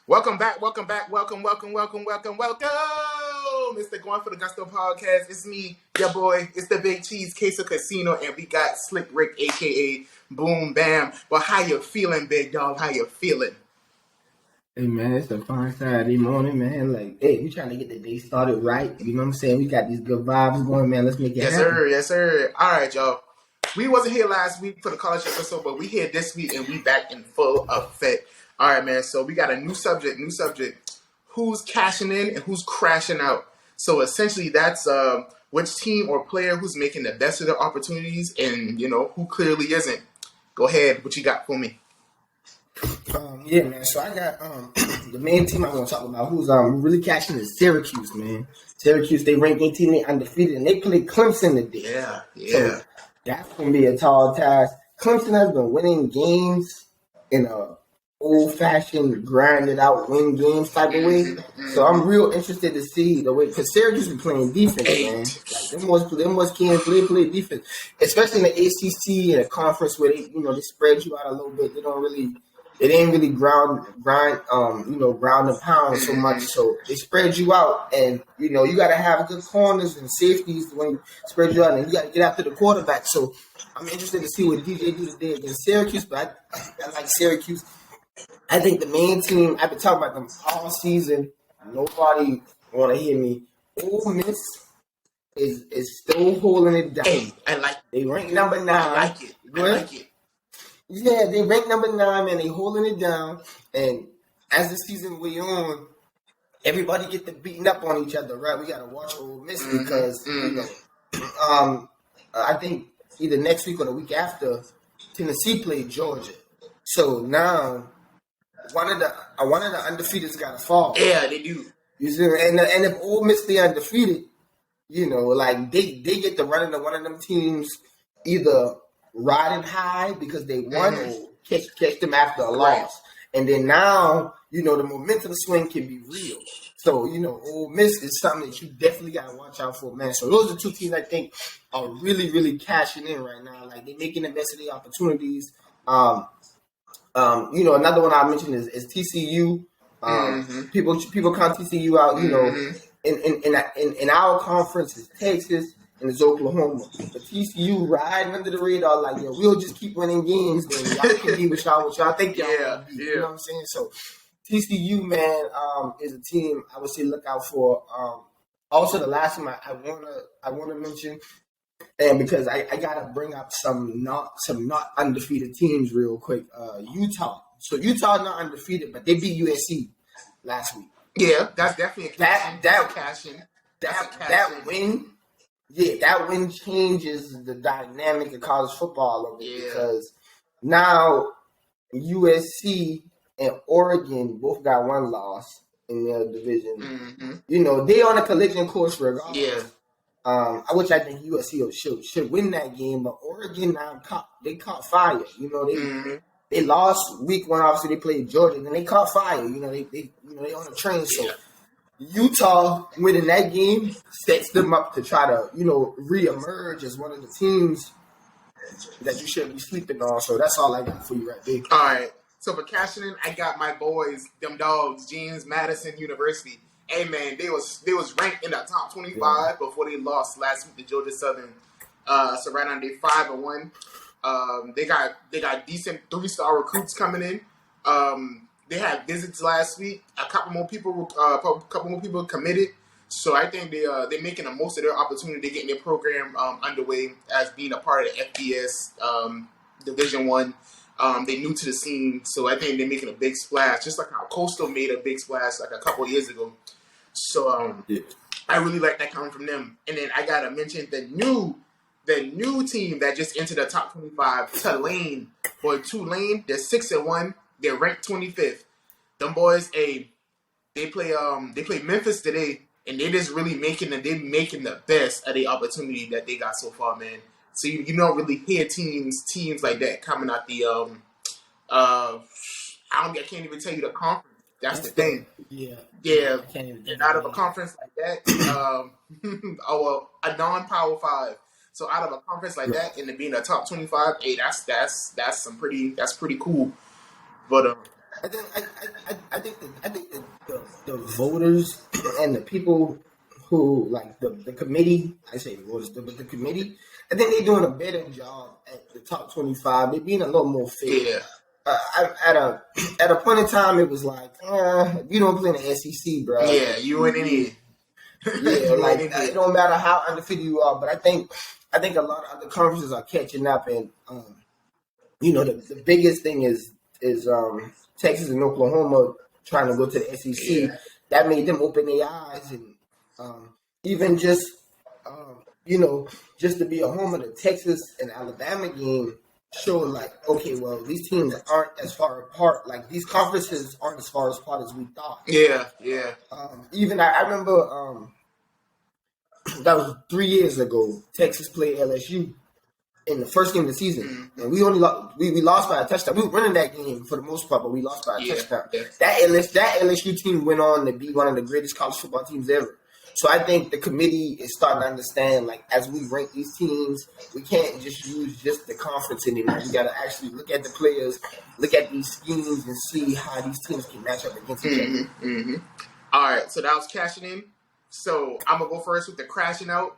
Welcome back, welcome. It's the Going for the Gusto podcast. It's me, your boy. It's the Big Cheese Queso Casino, and we got Slick Rick, aka Boom Bam. But how you feeling, big dog? How you feeling? Hey man, it's a fine Saturday morning, man. Like, hey, we trying to get the day started right. You know what I'm saying? We got these good vibes going, man. Let's make it happen. Yes, sir. All right, y'all. We wasn't here last week for the college episode, but we here this week, and we back in full effect. All right, man. So we got a new subject. Who's cashing in and who's crashing out? So essentially, that's which team or player who's making the best of their opportunities, and who clearly isn't. Go ahead. What you got for me? Yeah, man. So I got the main team I want to talk about who's really cashing is Syracuse, man. Syracuse, they ranked 18, they undefeated, and they played Clemson today. Yeah. So that's gonna be a tall task. Clemson has been winning games in a old-fashioned, grinded-out win games type of way. So I'm real interested to see the way, because Syracuse be playing defense, man. Like them was can't play defense, especially in the ACC and a conference where they spread you out a little bit. They didn't really grind and pound so much. So they spread you out, and you got to have good corners and safeties when you spread you out, and you got to get after the quarterback. So I'm interested to see what DJ do today against Syracuse, but I like Syracuse. I think the main team, I've been talking about them all season. Nobody want to hear me. Ole Miss is still holding it down. Hey, I like it. They rank number 9. I like it. Yeah, they rank number 9, man. They holding it down. And as the season way on, everybody get to beating up on each other, right? We got to watch Ole Miss because, I think either next week or the week after, Tennessee played Georgia. So now one of the undefeateds got to fall. Yeah, they do. You see, and if Ole Miss stay undefeated, like they get to run into one of them teams either riding high because they won or catch them after a loss. And then now, the momentum swing can be real. So, Ole Miss is something that you definitely got to watch out for, man. So those are two teams I think are really, really cashing in right now. Like, they're making the best of their opportunities. Another one I mentioned is TCU. People count TCU out. In our conference is Texas and it's Oklahoma. But TCU riding under the radar, like we'll just keep winning games. Then y'all can be what y'all think y'all want to be. You know what I'm saying? So TCU, man, is a team I would say look out for. Also, the last one I wanna mention. And because I gotta bring up some not undefeated teams real quick. Utah. So Utah not undefeated, but they beat USC last week. Yeah, that's definitely that win. Yeah, that win changes the dynamic of college football over because now USC and Oregon both got one loss in their division. They on a collision course regardless. Yeah. Which I think USC should win that game, but Oregon now caught fire. They lost week 1. Obviously, they played Georgia, and they caught fire. They on a train. So Utah winning that game sets them up to try to reemerge as one of the teams that you shouldn't be sleeping on. So that's all I got for you right there. All right. So for cashing in, I got my boys, them dogs, Madison University. Hey man, they was ranked in the top 25 before they lost last week to Georgia Southern. So right now they 5-1. They got decent 3-star recruits coming in. They had visits last week. A couple more people committed. So I think they're making the most of their opportunity. They're getting their program underway as being a part of the FBS Division 1. They're new to the scene, so I think they're making a big splash, just like how Coastal made a big splash like a couple years ago. So I really like that coming from them. And then I gotta mention the new team that just entered the top 25, Tulane. They're 6-1. They're ranked 25th. Them boys, they play Memphis today, and they're just really making the best of the opportunity that they got so far, man. So you don't really hear teams like that coming out the I can't even tell you the conference. That's the thing. Yeah. And out of a conference like that, a non-Power 5. So out of a conference like that, and to be in the top 25, hey, that's pretty cool. But I think the voters and the people who like the committee. I say voters, but the committee. I think they're doing a better job at the top 25. They're being a little more fair. Yeah. At a point in time, it was like, if you don't play in the SEC, bro. Yeah, you ain't in here. Yeah, like it don't matter how undefeated you are, but I think a lot of other conferences are catching up, and the biggest thing is Texas and Oklahoma trying to go to the SEC. Yeah. That made them open their eyes, and even just just to be a home of the Texas and Alabama game showed like, okay, well, these teams aren't as far apart. Like these conferences aren't as far apart as we thought. Yeah. Even I remember that was 3 years ago. Texas played LSU in the first game of the season, and we only we lost by a touchdown. We were winning that game for the most part, but we lost by a touchdown. Yeah. That LSU team went on to be one of the greatest college football teams ever. So I think the committee is starting to understand, like, as we rank these teams, we can't just use just the conference anymore. We got to actually look at the players, look at these schemes, and see how these teams can match up against each other. Mm-hmm. All right, so that was cashing in. So I'm going to go first with the crashing out.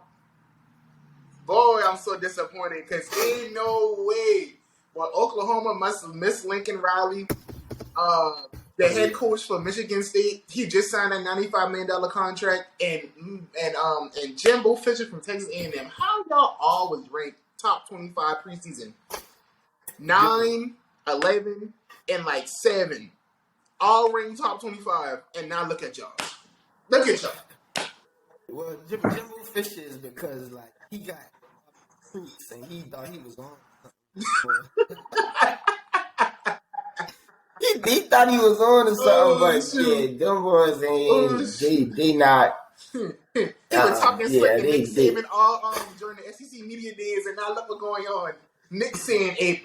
Boy, I'm so disappointed because ain't no way. Well, Oklahoma must have missed Lincoln Riley. The head coach for Michigan State, he just signed a $95 million contract, and Jimbo Fisher from Texas A&M. How y'all always ranked top 25 preseason? 9, 11, and like 7, all ranked top 25, and now look at y'all. Look at y'all. Well, Jimbo Fisher is because like he got fruits and he thought he was on. He thought he was on to something, but yeah, them boys ain't they not. They were talking slick to Nick Saban all during the SEC media days, and now look what's going on. Nick saying, "Hey,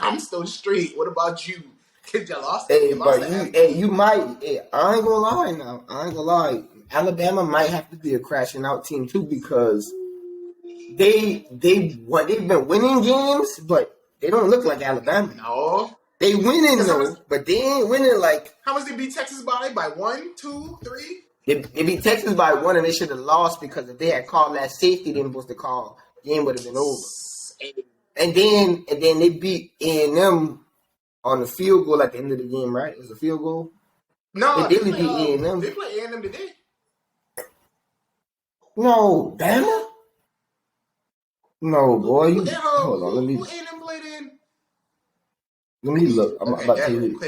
I'm still straight. What about you? Cause you lost." You might. Hey, I ain't gonna lie now. I ain't gonna lie. Alabama might have to be a crashing out team too because they've been winning games, but they don't look like Alabama. No. They winning though, but they ain't winning like. How much they beat Texas by? By 1, 2, 3? They beat Texas by 1, and they should have lost because if they had called that safety, they were supposed to call, the game would have been over. And then they beat A&M on the field goal at the end of the game, right? It was a field goal. No, they beat A&M. They play A&M today. No, Bama. No, boy. Hold on, let me. Who A&M played in? Let me look. I'm about to tell you.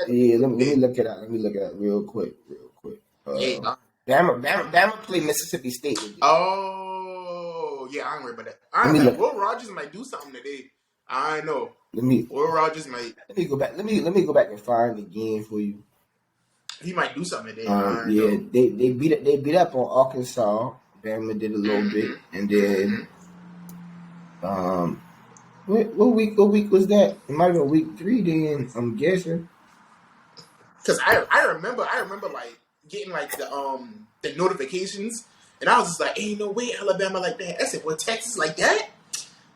Yeah, let me look it up. Let me look it up real quick. Bama played Mississippi State. Oh, yeah, I don't worry about that. I know Will Rogers might do something today. I know. Will Rogers might. Let me go back. Let me go back and find the game for you. He might do something today. Yeah, they beat up on Arkansas. Bama did a little bit, and then What week was that? It might have been week 3 then, I'm guessing. Cause I remember like getting like the notifications, and I was just like, ain't no way Alabama like that. I said, well, Texas like that?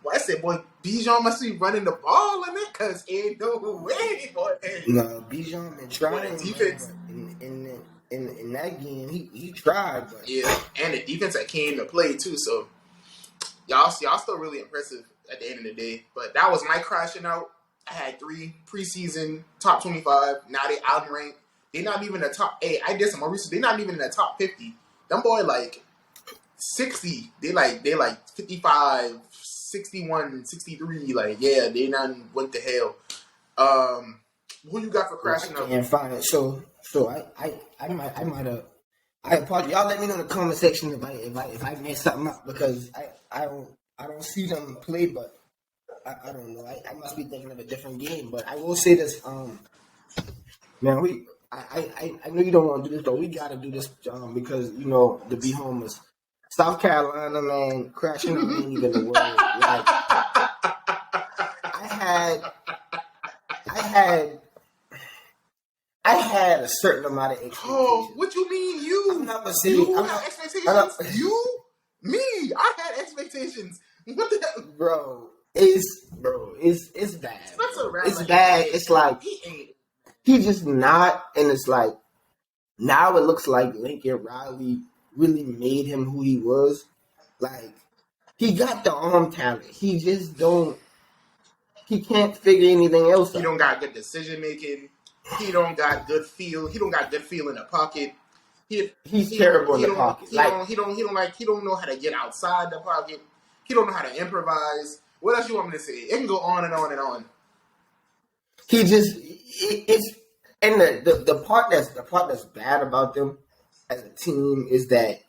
Well, I said, boy, Bijan must be running the ball in it, cause ain't no way, boy. No, Bijan been trying. Defense in that game, he tried, but yeah, and the defense that came to play too. So y'all still really impressive at the end of the day. But that was my crashing out. I had 3 preseason top 25. Now they outranked. They're not even in the top 8. I did some more research. They're not even in the top 50. Them boy like 60. They like 55, 61, 63. Like, yeah, they not went to hell. Who you got for crashing out? And fine. So I might have. I apologize. Y'all let me know in the comment section if I messed something up because I don't see them play, but I don't know. I must be thinking of a different game. But I will say this, man. I know you don't want to do this, but we got to do this because to be homeless. South Carolina, man, crashing out ain't even the word. Like, I had a certain amount of expectations. Oh, what you mean you? I'm not gonna say you had expectations. You? Me? I had expectations. What the hell? Bro, it's bad. It's bad. It's like he ain't. He's just not, and it's like now it looks like Lincoln Riley really made him who he was. Like he got the arm talent. He just don't. He can't figure anything else He out. don't got good decision making. He don't got good feel. He don't got good feel in the pocket. He's terrible in the pocket. He don't know how to get outside the pocket. He don't know how to improvise. What else you want me to say? It can go on and on and on. He just it's and the part that's bad about them as a team is that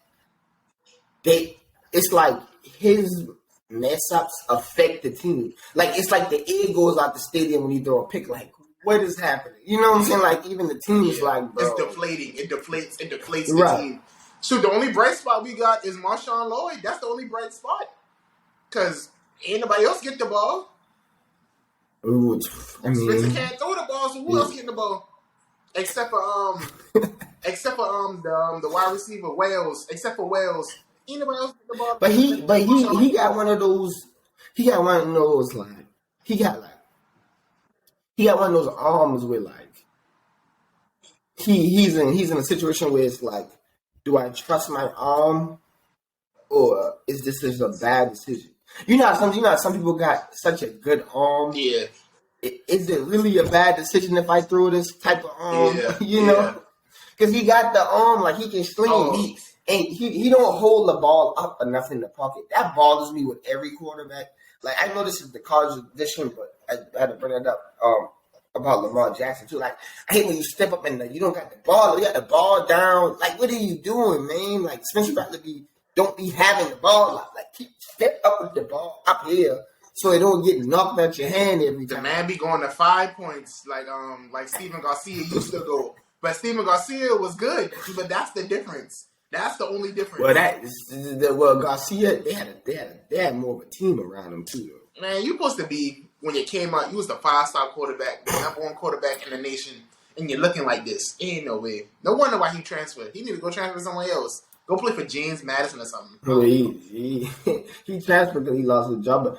it's like his mess ups affect the team. Like it's like the air goes out the stadium when you throw a pick. Like what is happening? You know what I'm saying? Like even the team is like, bro, it's deflating. It deflates the team. So the only bright spot we got is Marshawn Lloyd. That's the only bright spot because ain't nobody else get the ball. Ooh, I mean, Spencer can't throw the ball, so who else getting the ball? Except for the wide receiver Wales. Except for Wales, ain't nobody else getting the ball. But he got one of those. He got one of those like he got one of those arms where like he's in a situation where it's like, do I trust my arm or is this just a bad decision? You know how some people got such a good arm. Yeah. Is it really a bad decision if I throw this type of arm? Yeah. You know, because he got the arm like he can sling. He don't hold the ball up enough in the pocket. That bothers me with every quarterback. Like I know this is the college edition, but I had to bring it up about Lamar Jackson too. Like I hate when you step up and you don't got the ball. You got the ball down. Like what are you doing, man? Like Spencer Rattler don't be having the ball. Like keep step up with the ball up here so it don't get knocked out your hand every time. The man be going to 5 points like Steven Garcia used to go. But Steven Garcia was good. But that's the difference. That's the only difference. Well, Garcia they had more of a team around him too. Though. Man, you supposed to be when you came out. You was the 5-star quarterback, the number 1 quarterback in the nation, and you're looking like this. Ain't no way. No wonder why he transferred. He need to go transfer somewhere else. Go play for James Madison or something. Well, he transferred because he lost his job,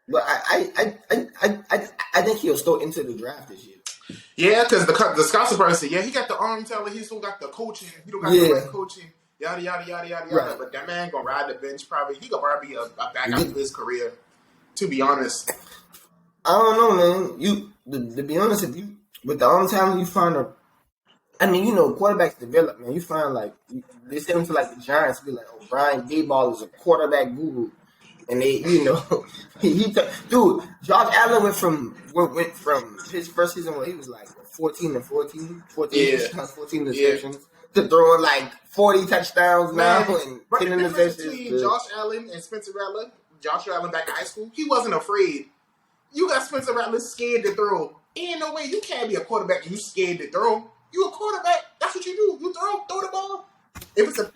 but I think he'll still enter the draft this year. Yeah, because the scouts probably say, he got the arm talent, he still got the coaching, he don't got the right coaching, yada yada yada yada. Right. But that man gonna ride the bench probably. He gonna probably be a back after his career. To be honest, I don't know, man. To be honest with you, with the arm talent, you find quarterbacks develop, man. You find like they send him to like the Giants, be like, oh, Brian Daboll is a quarterback guru. And they, dude, Josh Allen went from his first season where he was like 14 interceptions to throwing like 40 touchdowns now and 10 interceptions. Between Josh Allen and Spencer Rattler, Josh Allen back in high school, he wasn't afraid. You got Spencer Rattler scared to throw. Ain't no way you can't be a quarterback and you scared to throw. You a quarterback. That's what you do. You throw the ball. If it's a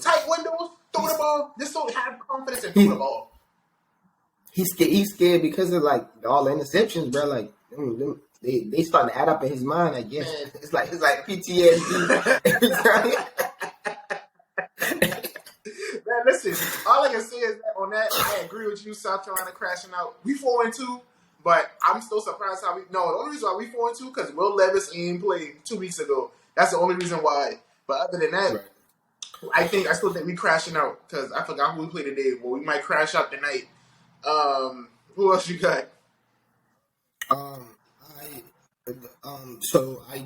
tight windows, throw the ball. Just don't have confidence and throw the ball. He's scared because of like all the interceptions, bro. Like they starting to add up in his mind. I guess it's like PTSD every time. Man, listen. All I can say is that on that, I agree with you. South Carolina crashing out. We 4-2, but I'm still surprised how we. No, the only reason why we 4-2 because Will Levis ain't played 2 weeks ago. That's the only reason why. But other than that. Right. I still think we crashing out because I forgot who we played today. Well, we might crash out tonight. Who else you got? So I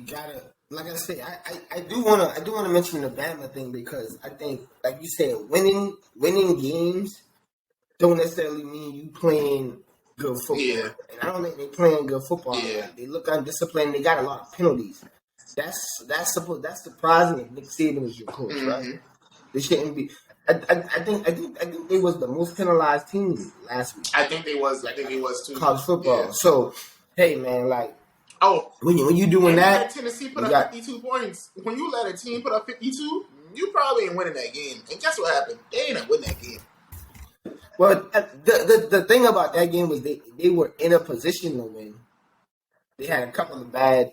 gotta, like I said, I do wanna mention the Bama thing because I think, like you said, winning games don't necessarily mean you playing good football. Yeah. And I don't think they playing good football. Yeah. They look undisciplined. They got a lot of penalties. That's surprising if Nick Saban is your coach, right? They shouldn't be. I think they was the most penalized team last week. I think they was too. College football. Yeah. So, hey man, like, when you doing that, Tennessee put up 52 points. When you let a team put up 52, you probably ain't winning that game. And guess what happened? They ain't winning that game. Well, the thing about that game was they were in a position to win. They had a couple of bad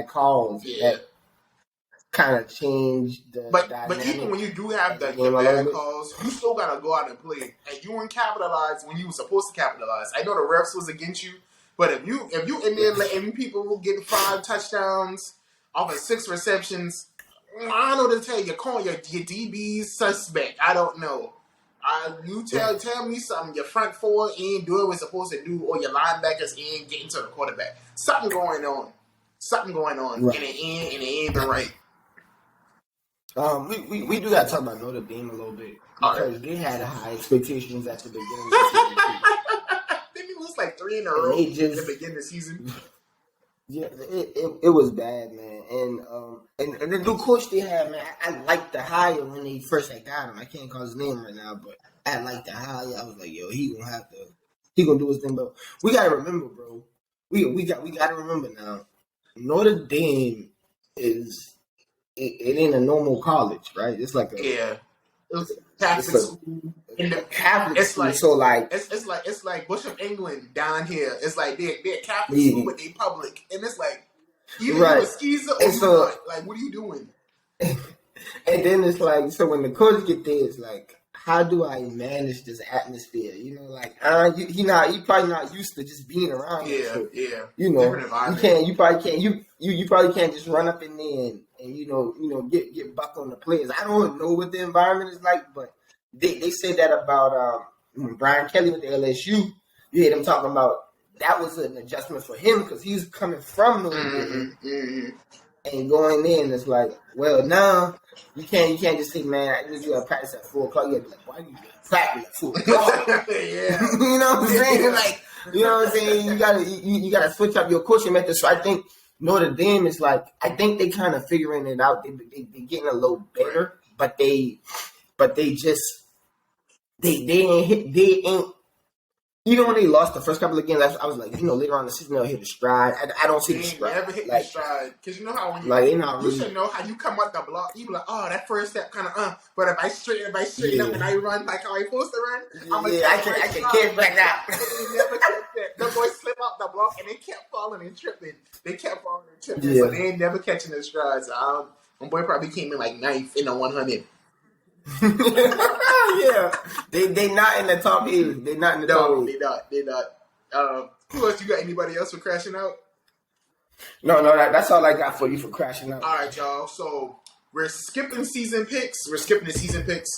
calls that kind of changed the dynamic. But even when you do have the bad calls, you still gotta go out and play, and you ain't capitalize when you were supposed to capitalize. I know the refs was against you, But if you in there letting people get 5 touchdowns off of 6 receptions, I don't know what to tell you. You're calling your DBs suspect. I don't know. You tell me something. Your front 4 ain't doing what it's supposed to do, or your linebackers ain't getting to the quarterback. Something going on. Right. And it ain't been right. We do gotta talk about Notre Dame a little bit because they had high expectations at the beginning of the season too. Didn't we lose like 3 in a row at the beginning of the season? Yeah, it was bad, man. And the new coach they had, man, I liked the hire when they first had got him. I can't call his name right now, but I liked the hire. I was like, yo, he gonna do his thing. But we gotta remember, bro. We gotta remember now. Notre Dame is it ain't a normal college, right? It's like It was Catholic school. Catholic it's school. Like, so like it's like Bush of England down here. It's like they're Catholic school, but they public, and it's like either you a skeezer or you not. Like, what are you doing? And then it's like, so when the coach get there, it's like, how do I manage this atmosphere? You know, like he probably not used to just being around. Yeah. You know, you probably can't just run up in there and you know get buck on the players. I don't know what the environment is like, but they said that about Brian Kelly with the LSU. You hear them talking about that was an adjustment for him because he's coming from Notre Dame and going in. It's like, well, now you can't just say, man, you gotta practice at 4 o'clock. You gotta be like, why do you practice at 4 o'clock? Yeah. You know what I'm saying? Like, you know what I'm saying? You gotta switch up your coaching method. So I think Notre Dame is like, I think they kind of figuring it out. They getting a little better, but they just they ain't. Even when they lost the first couple of games, I was like, later on in the season they'll hit the stride. I don't see the stride. Never hit the stride because you know how when you should know how you come up the block. You be like, oh, that first step kind of but if I straighten up and I run like how I supposed to run, I can catch back out. Never catch that. The boys slip out the block and they kept falling and tripping. So they ain't never catching the strides. My boy probably came in like 9th in the 100. Yeah, they not in the top 8. They not in the top 8. They're not. Who else? You got anybody else for crashing out? No, that's all I got for you for crashing out. All right, y'all. So we're skipping season picks.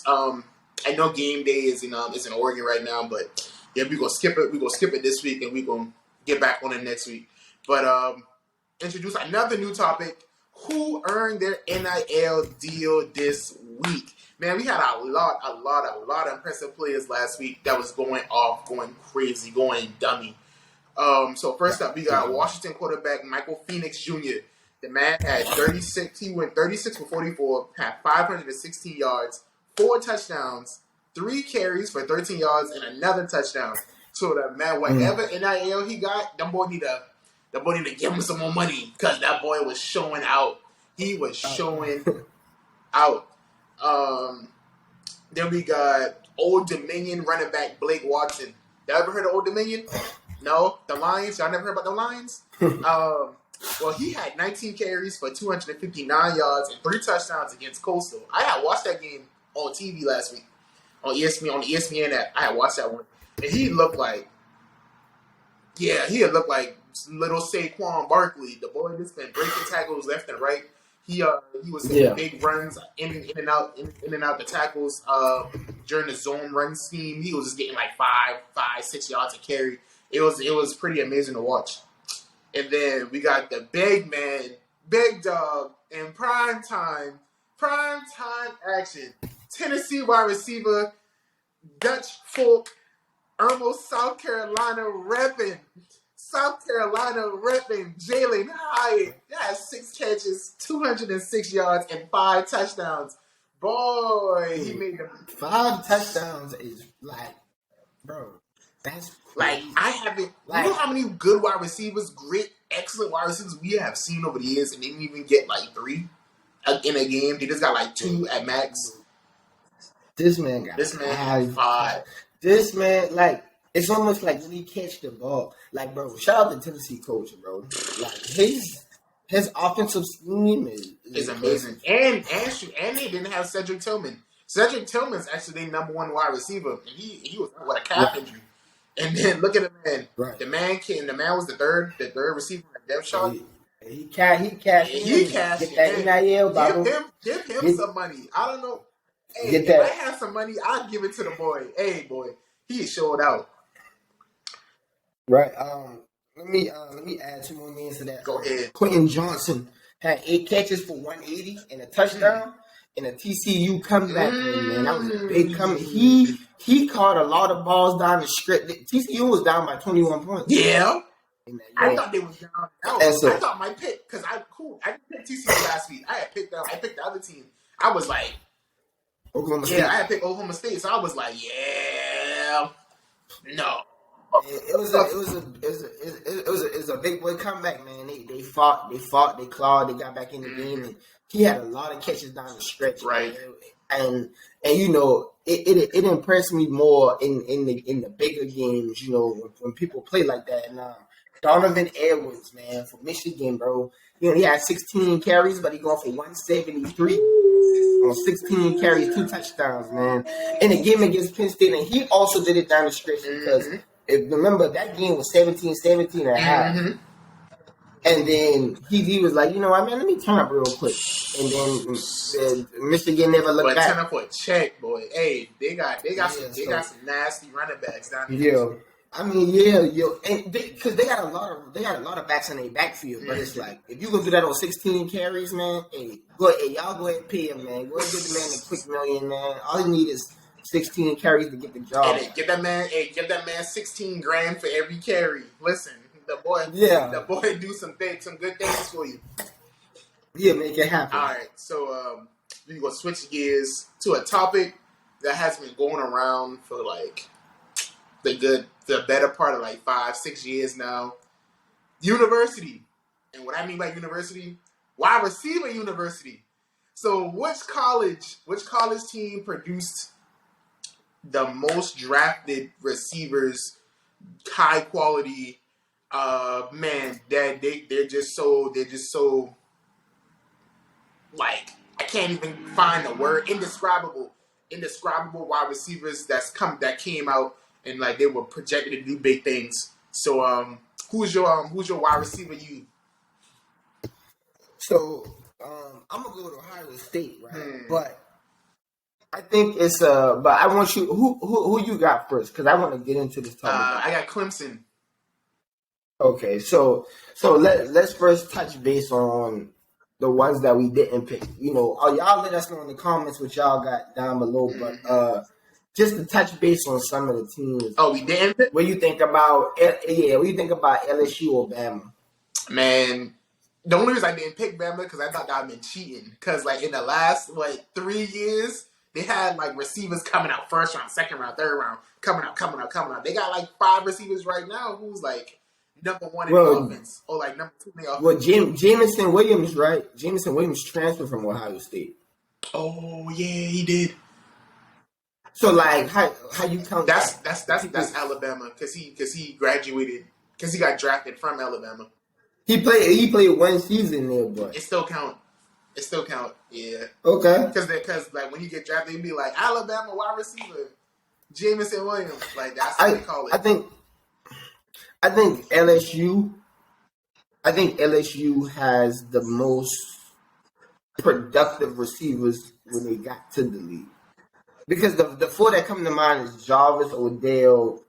I know game day is in Oregon right now, but yeah, we're gonna skip it. We're gonna skip it this week, and we're gonna get back on it next week. But introduce another new topic. Who earned their NIL deal this week? Man, we had a lot of impressive players last week that was going off, going crazy, going dummy. So first up, we got Washington quarterback Michael Penix Jr. The man had 36. He went 36 for 44, had 516 yards, 4 touchdowns, 3 carries for 13 yards, and another touchdown. So that man, whatever NIL he got, that boy need to give him some more money because that boy was showing out. He was showing out. Then we got Old Dominion running back Blake Watson. Y'all ever heard of Old Dominion? No? The Lions? Y'all never heard about the Lions? Well, he had 19 carries for 259 yards and 3 touchdowns against Coastal. I had watched that game on TV last week on ESPN, on the ESPN app. I had watched that one. And he looked like little Saquon Barkley. The boy just been breaking tackles left and right. He was hitting big runs in and out the tackles during the zone run scheme. He was just getting like 6 yards a carry. It was pretty amazing to watch. And then we got the big man, big dog in prime time action. Tennessee wide receiver, Dutch Folk, Irmo, South Carolina repping, Jalen Hyatt. That has 6 catches, 206 yards, and 5 touchdowns. Boy, he made them. 5 touchdowns is like, bro, that's crazy. Like, I haven't. You know how many good wide receivers, excellent wide receivers we have seen over the years, and they didn't even get like 3 in a game. They just got like 2 at max. This man had 5. This man, like, it's almost like when he catch the ball. Like, bro, shout out to Tennessee coach, bro. Like, his offensive scheme is amazing. And they didn't have Cedric Tillman. Cedric Tillman's actually their number 1 wide receiver, and he was with a calf injury. And then look at the man. Right. The man came. The man was the third receiver in the depth shot. He cashed He in. cashed Get that in. NIL, Bible. Give him some money. I don't know. Hey, Get if that. I have some money, I'll give it to the boy. Hey, boy, he showed out. Right. Let me add 2 more names to that. Go ahead. Quentin Johnson had 8 catches for 180 and a touchdown and a TCU comeback win, man. That was a big comeback. He caught a lot of balls down the stretch. TCU was down by 21 points. Yeah. I Yeah. thought they was down. And so- I thought my pick, because I didn't pick TCU last week. I picked the other team. I was like, Oklahoma State. yeah, I had picked Oklahoma State, so I was like, yeah, no. It was a big boy comeback, man. They fought, they clawed, they got back in the game, and he had a lot of catches down the stretch, Right. Man. And you know, it impressed me more in the bigger games, you know, when people play like that. And Donovan Edwards, man, from Michigan, bro. You know, he had 16 carries, but he going for 173 on 16 carries, 2 touchdowns, man. In the game against Penn State, and he also did it down the stretch because remember that game was 17 and a half. And then he was like, you know what, man, let me turn up real quick. And then Michigan never looked back. Turn up for a check, boy. Hey, they got some nasty running backs down here. Yeah. I mean, yeah, and because they got a lot of backs in their backfield, but it's like if you gonna do that on 16 carries, man, y'all go ahead and pay him, man. Go ahead and give the man a quick million, man. All you need is 16 carries to get the job. Hey, give that man $16 grand for every carry. Listen, the boy do some good things for you. Yeah, make it happen. All right, so we're gonna switch gears to a topic that has been going around for like the better part of like 5-6 years now. University. And what I mean by university, wide receiver university. So which college team produced the most drafted receivers, high quality, man, that they're just so like, I can't even find a word, indescribable wide receivers that came out and like they were projected to do big things. So who's your wide receiver you? So I'm gonna go to Ohio State, right? But I think it's but I want you who you got first because I want to get into this topic. I got Clemson. Okay, so let's first touch base on the ones that we didn't pick. You know, y'all let us know in the comments what y'all got down below. But just to touch base on some of the teams. Oh, we didn't pick? What you think about? What you think about LSU or Bama? Man, the only reason I didn't pick Bama because I thought I'd been cheating. Because like in the last 3 years, they had like receivers coming out first round, second round, third round, coming out. They got like 5 receivers right now who's like number 1 in the offense or like number 2 in the offense. Well, Jameson Williams, right? Jameson Williams transferred from Ohio State. Oh yeah, he did. So like how you count? That's Alabama because he graduated because he got drafted from Alabama. He played 1 season there, but it still count. Yeah. Okay. Because like when you get drafted, you'd be like Alabama wide receiver, Jameson Williams. Like that's what they call it. I think LSU has the most productive receivers when they got to the league. Because the 4 that come to mind is Jarvis, Odell,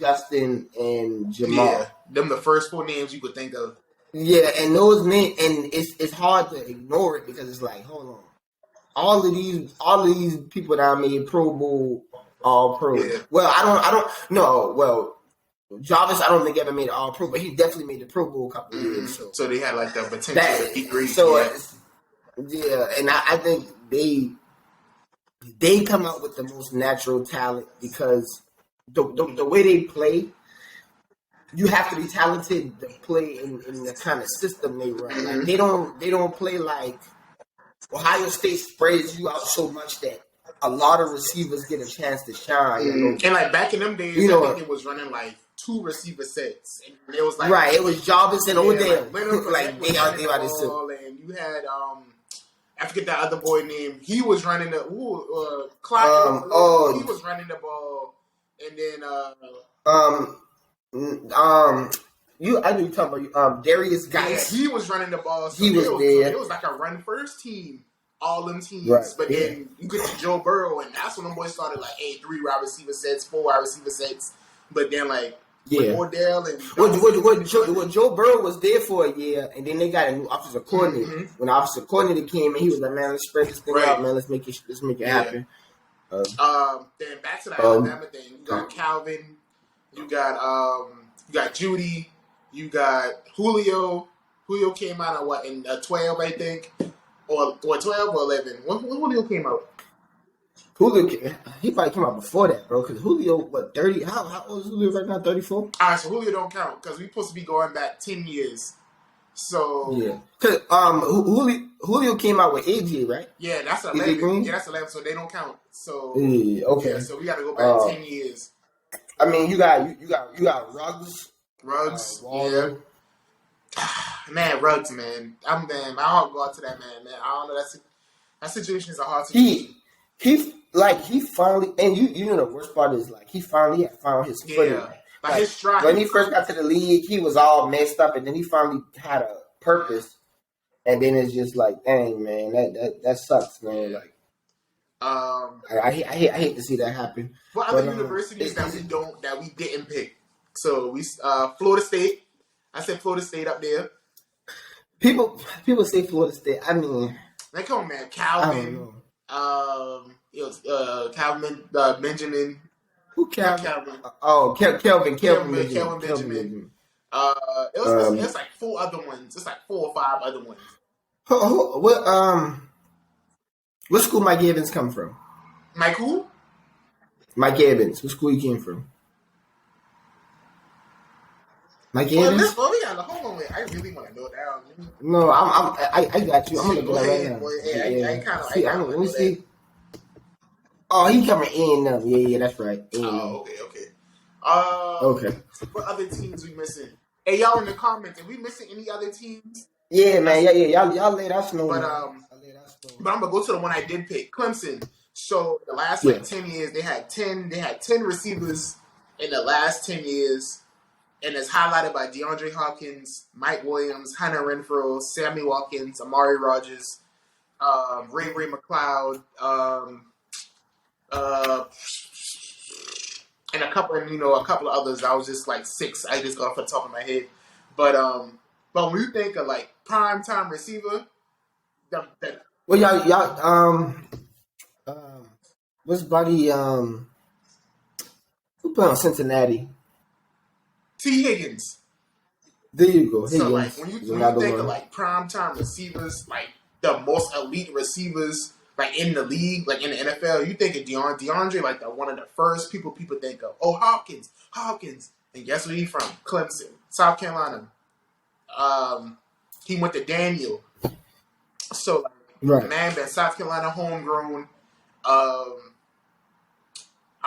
Justin, and Jamal. Yeah, them the first 4 names you could think of. Yeah, and those names, and it's hard to ignore it because it's like, hold on, all of these people that I made Pro Bowl, All Pro. Yeah. Well, I don't know. Well, Jarvis, I don't think ever made an All Pro, but he definitely made the Pro Bowl a couple of years. So they had like the potential to be great. So yeah, and I think they come out with the most natural talent because the way they play, you have to be talented to play in the kind of system they run. Like they don't play like Ohio State spreads you out so much that a lot of receivers get a chance to shine. And like back in them days, I think it was running like 2 receiver sets. And it was like right, it was Jarvis and Odell. Like they out there and you had I forget that other boy name. He was running the Clark. He was running the ball. And then Um, I knew you talking about Darius Geis. Yeah, he was running the ball. So he was there. It was like a run first team, all them teams. Right, but then you get to Joe Burrow, and that's when them boys started like, 3 wide receiver sets, 4 wide receiver sets. But then like with Odell and what Joe Burrow was there for a year, and then they got a new offensive coordinator. Mm-hmm. When the offensive coordinator came in, he was like, "Man, let's spread this thing out, man. Let's make it happen." Then back to the Alabama thing. You got Calvin. You got Judy. You got Julio. Julio came out in 12, I think, or 12 or 11. When Julio came out? Julio, he probably came out before that, bro. Because Julio, 30? How old is Julio right now? 34. All right, so Julio don't count because we're supposed to be going back 10 years. So yeah, because Julio came out with AJ, right? Yeah, that's 11. Yeah, that's 11. So they don't count. So okay. Yeah, so we got to go back 10 years. I mean, you got Ruggs. Yeah. Man, Ruggs, man. I don't go out to that man. I don't know. That situation is a hard situation. He finally, and you know the worst part is like he finally found his footing. Like his stride. When he first got to the league, he was all messed up, and then he finally had a purpose. And then it's just like, dang, man, that sucks, man. Like, I hate to see that happen. What other universities that we didn't pick? So we Florida State. I said Florida State up there. People say Florida State. I mean, like, come on, man, Calvin. It was Calvin Benjamin. Who Calvin? Calvin. Oh, Kelvin Benjamin. It was like 4 other ones. It's like 4 or 5 other ones. What school Mike Evans come from? Mike who? Mike Evans. What school he came from? Mike Evans? Hold on, wait. I really want to know that. No, I got you. I'm gonna go right now. Let me see. Oh, he coming in now. Yeah, that's right. Okay. Okay. What other teams we missing? Hey, y'all in the comments, are we missing any other teams? Yeah, man. Yeah. Y'all let us know. But I'm gonna go to the one I did pick, Clemson. So the last 10 years, they had 10 receivers in the last 10 years, and it's highlighted by DeAndre Hopkins, Mike Williams, Hunter Renfrow, Sammy Watkins, Amari Rogers, Ray McLeod, and a couple of others. I was just like 6. I just got off the top of my head. But when you think of like prime time receiver, y'all what's buddy who played on Cincinnati? T. Higgins. There you go. So like when you think of like prime time receivers, like the most elite receivers like in the league, like in the NFL, you think of DeAndre like one of the first people think of. Oh, Hopkins. And guess where he from? Clemson, South Carolina. He went to Daniel. So like, man, been South Carolina homegrown.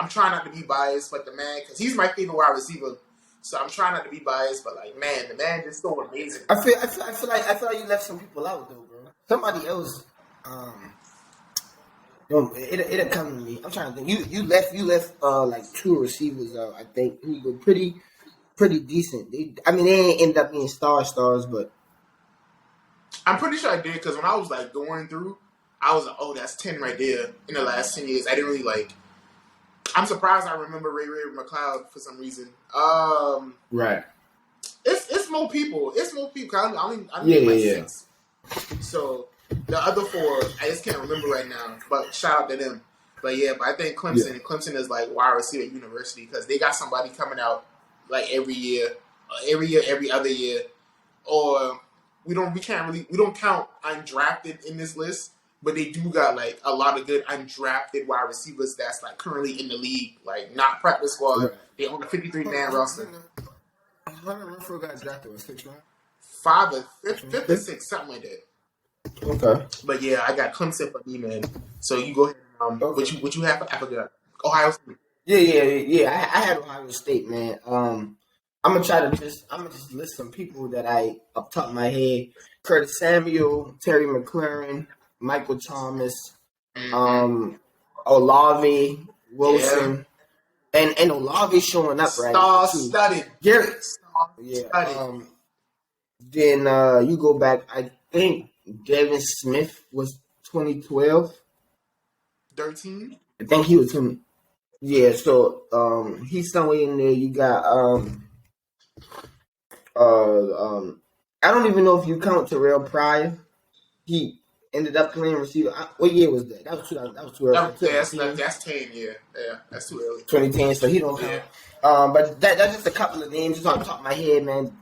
I'm trying not to be biased, but the man, because he's my favorite wide receiver. So I'm trying not to be biased, but like, man, the man is so amazing. I feel like you left some people out though, bro. Somebody else. It'll come to me. I'm trying to think. You left like 2 receivers out. I think who were pretty decent. They ain't end up being stars, but I'm pretty sure I did because when I was like going through, I was like, oh, that's 10 right there in the last 10 years. I didn't really like. I'm surprised I remember Ray McLeod for some reason. Right. It's more people. I need 6. So the other 4, I just can't remember right now. But shout out to them. But I think Clemson is like wide receiver university because they got somebody coming out like every year, every other year, or we don't count undrafted in this list. But they do got like a lot of good undrafted wide receivers that's like currently in the league, like not practice squad. Right. They own a 53-man roster. Hunter Renfrow got drafted with 6, right? 5 or 5th or 6th, something like that. Okay. But I got Clemson for me, man. So you go ahead. What you have? I forgot. Ohio State. Yeah. I had Ohio State, man. I'm gonna just list some people that I up top of my head: Curtis Samuel, Terry McLaurin, Michael Thomas, Olave, Wilson, And Olave showing up right now too. Star-studded. Garrett. Yeah. Star-studded. Then you go back. I think Devin Smith was 2012. 13. I think he was him. Yeah. So he's somewhere in there. You got I don't even know if you count Terrell Pryor. He ended up playing receiver. What year was that? That was 2000. That was too early. That's 10. Yeah, that's too early. 2010. So he don't count. But that's just a couple of names just on top of my head, man.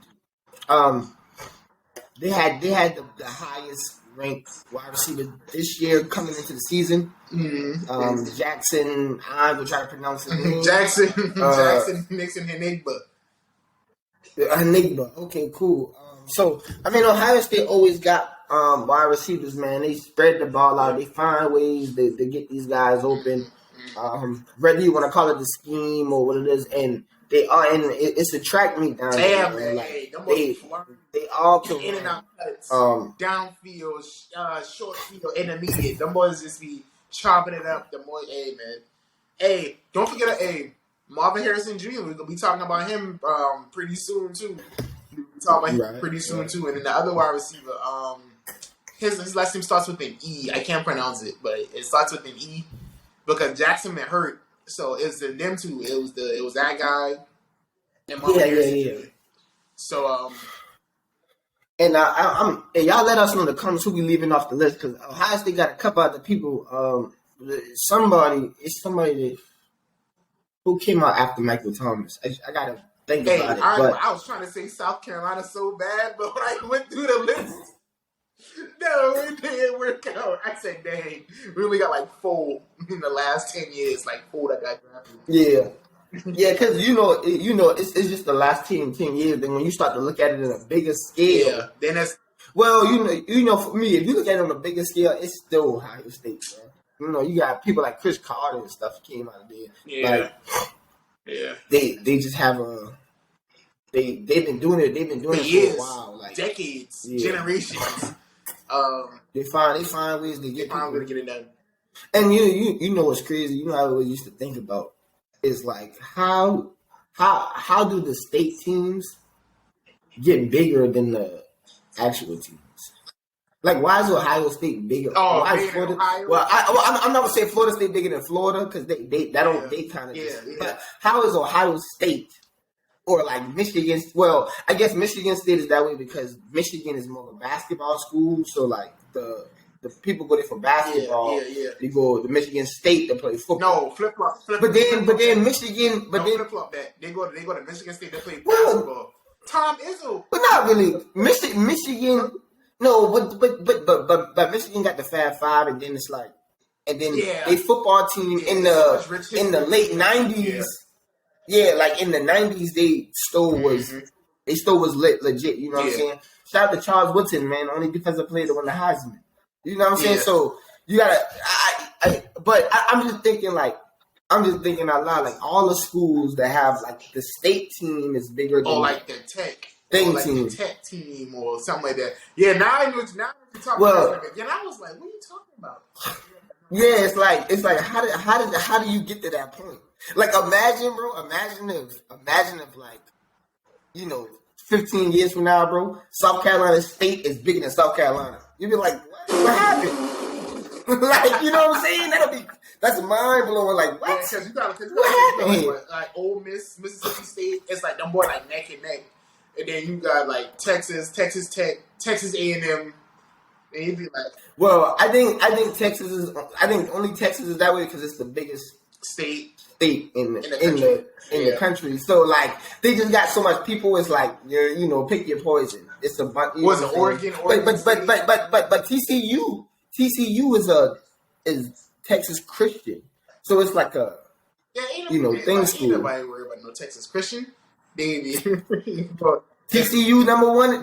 They had the highest ranked wide receiver this year coming into the season. Mm-hmm. Jackson, I will try to pronounce his name. Jackson Nixon Henigba. Enigma. Okay, cool. So I mean, Ohio State always got wide receivers, man. They spread the ball out. They find ways to get these guys open. Whether you want to call it the scheme or what it is, and they are, and it's a track meet down there. Man. Like, they all can in and out cuts, downfield, short field, intermediate. Them boys just be chopping it up. The more, man. Hey, don't forget, Marvin Harrison Jr. We're gonna be talking about him pretty soon too. We'll be talking about him pretty soon too. And then the other wide receiver, his last name starts with an E. I can't pronounce it, but it starts with an E because Jackson been hurt. So it's them two. It was that guy and Marvin Harrison Jr. So and and y'all let us know in the comments who we leaving off the list because Ohio State got a couple other people. Somebody that. Who came out after Michael Thomas? I gotta think about it. I was trying to say South Carolina so bad, but when I went through the list, no, it didn't work out. I said, dang, we only got like 4 in the last 10 years, like 4 that got drafted. Yeah, because it's just the last 10 years. Then when you start to look at it on a bigger scale, then it's well, for me, if you look at it on a bigger scale, it's still Ohio State, man. You got people like Chris Carter and stuff came out of there. Yeah. They just have they've been doing it. They've been doing it years, for a while, like decades, generations. They find ways to get it done. And you know what's crazy? I always used to think about is like how do the state teams get bigger than the actual teams? Like, why is Ohio State bigger? Why is Florida? Well, I'm not gonna say Florida State bigger than Florida because they kind of. But how is Ohio State or like Michigan? Well, I guess Michigan State is that way because Michigan is more of a basketball school. So like the people go there for basketball. They go to Michigan State to play football. No, flip flop. But then Michigan. But then flip flop that they go to Michigan State to play basketball. Tom Izzo. But not really. Michigan. No, but Michigan got the Fab Five, and then it's like, and then they football team in the late '90s. Yeah, like in the '90s, they still was legit. You know what I'm saying? Shout out to Charles Woodson, man, only defensive player to win the Heisman. You know what I'm saying? So you gotta. I'm just thinking out loud, like all the schools that have like the state team is bigger than like the Tech. Team. The Tech team or something like that. Yeah, now I know. Now you're talking about it. And I was like, what are you talking about? Yeah, it's like how do you get to that point? Like imagine, bro. Imagine if like 15 years from now, bro, South Carolina State is bigger than South Carolina. You'd be like, what happened? Like, you know what I'm saying? That's mind blowing. Like, what? Because what happened? Like Ole Miss, Mississippi State, it's like them boy like neck and neck. And then you got like Texas Tech, Texas A&M, and you'd be like, well, I think Texas is. I think only Texas is that way because it's the biggest state in the country. So like they just got so much people. It's like pick your poison. It's a bunch. Was it Oregon? But TCU is Texas Christian. So it's like a thing school. Ain't nobody worry about no Texas Christian. Baby. TCU number one in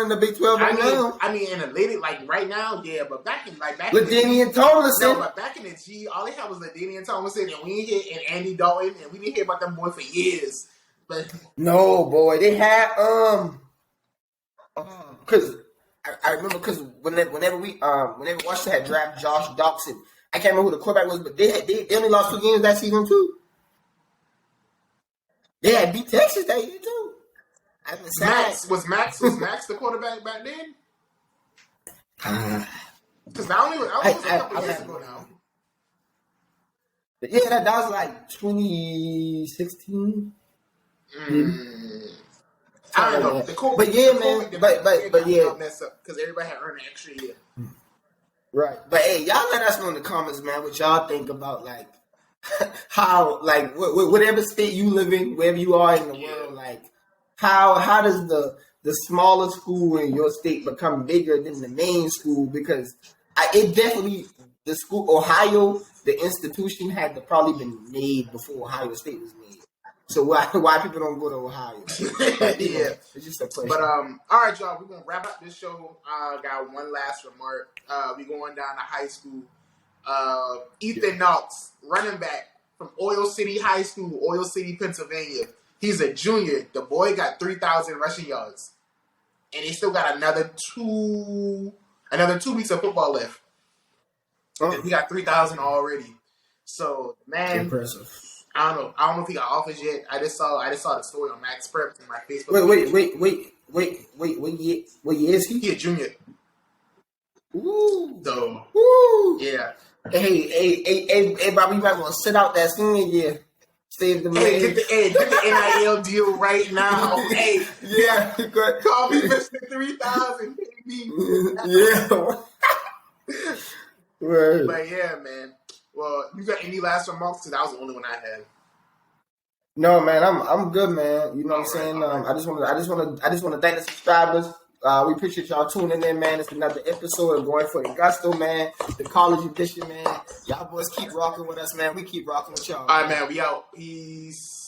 the Big 12 right now. I mean, in the late, like right now, yeah, but back in LaDainian Tomlinson. No, but back in the G, all they had was LaDainian Tomlinson, and we didn't hear and Andy Dalton, and we didn't hear about them boys for years. But no, boy, they had because I remember because whenever Washington had drafted Josh Doxson, I can't remember who the quarterback was, but they only lost 2 games that season too. They had beat Texas that year too. I mean, Was Max the quarterback back then? Because I was a couple years ago now. Yeah, that was like 2016. I don't know. But yeah, mess up because everybody had earned an extra year. Right. But hey, y'all let us know in the comments, man, what y'all think about like how like whatever state you live in, wherever you are in the world, like how does the smaller school in your state become bigger than the main school? Because it definitely the school Ohio, the institution had to probably been made before Ohio State was made. So why people don't go to Ohio? But, yeah, it's just a question. But all right, y'all, we're gonna wrap up this show. Got one last remark. We going down to high school. Ethan Knox, running back from Oil City High School, Oil City, Pennsylvania. He's a junior. The boy got 3,000 rushing yards, and he still got another two weeks of football left. He got 3,000 already. So man, impressive. I don't know if he got offers yet. I just saw the story on Max Prep in my Facebook. Wait. What year is he? He a junior. Ooh. So, woo. Yeah. Hey, Bobby, you might want to sit out that senior year. Save the money. Get the NIL deal right now. Hey, yeah. Call me Mr. 3,000, baby. Yeah. Right. But yeah, man. Well, you got any last remarks? Because that was the only one I had. No, man, I'm good, man. You know what I'm saying? Right. I just want to thank the subscribers. We appreciate y'all tuning in, man. It's another episode of Going for the Gusto, man. The college edition, man. Y'all boys keep rocking with us, man. We keep rocking with y'all. All right, man. We out. Peace.